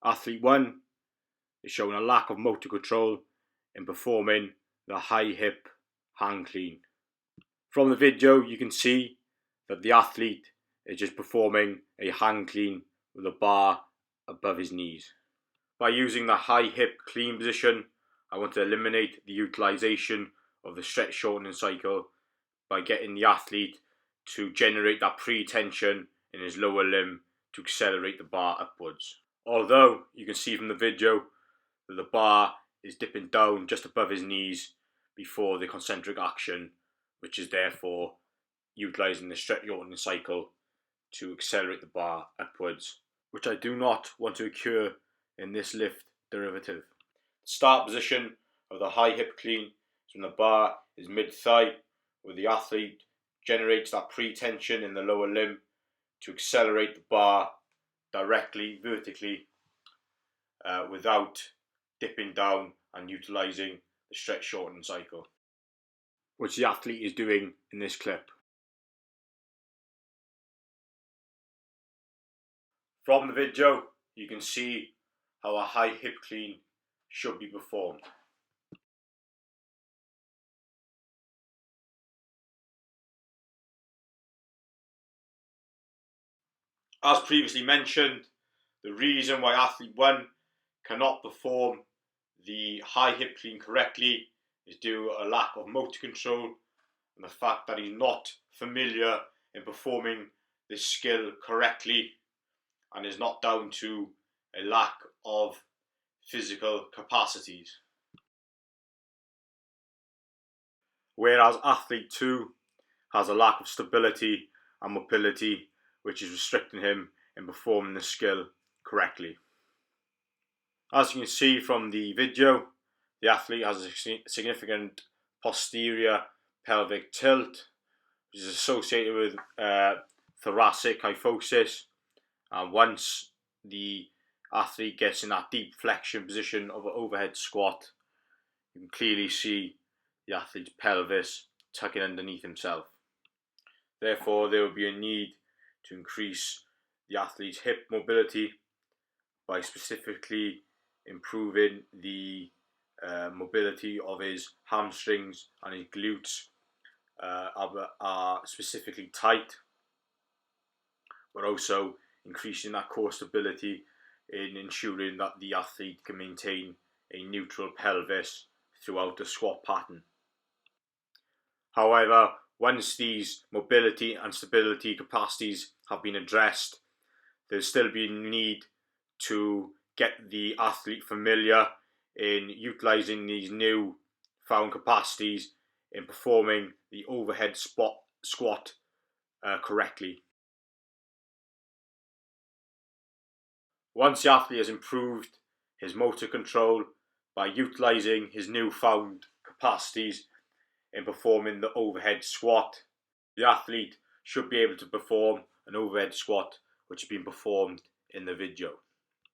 Athlete 1 is showing a lack of motor control in performing the high hip hang clean. From the video you can see that the athlete is just performing a hang clean with a bar above his knees. By using the high hip clean position, I want to eliminate the utilisation of the stretch shortening cycle by getting the athlete to generate that pre-tension in his lower limb to accelerate the bar upwards. Although you can see from the video that the bar is dipping down just above his knees before the concentric action, which is therefore utilising the stretch shortening cycle to accelerate the bar upwards, which I do not want to occur in this lift derivative. The start position of the high hip clean is when the bar is mid-thigh, where the athlete generates that pre-tension in the lower limb to accelerate the bar directly, vertically, without dipping down and utilising the stretch shortening cycle, which the athlete is doing in this clip. From the video, you can see how a high hip clean should be performed. As previously mentioned, the reason why athlete 1 cannot perform the high hip clean correctly is due to a lack of motor control and the fact that he's not familiar in performing this skill correctly, and is not down to a lack of physical capacities. Whereas athlete 2 has a lack of stability and mobility, which is restricting him in performing the skill correctly. As you can see from the video, the athlete has a significant posterior pelvic tilt, which is associated with thoracic kyphosis, and once the athlete gets in that deep flexion position of an overhead squat, you can clearly see the athlete's pelvis tucking underneath himself. Therefore, there will be a need to increase the athlete's hip mobility by specifically improving the mobility of his hamstrings, and his glutes are specifically tight, but also increasing that core stability in ensuring that the athlete can maintain a neutral pelvis throughout the squat pattern. However, once these mobility and stability capacities have been addressed, there'll still be a need to get the athlete familiar in utilising these new found capacities in performing the overhead squat correctly. Once the athlete has improved his motor control by utilising his newfound capacities in performing the overhead squat, the athlete should be able to perform an overhead squat which has been performed in the video.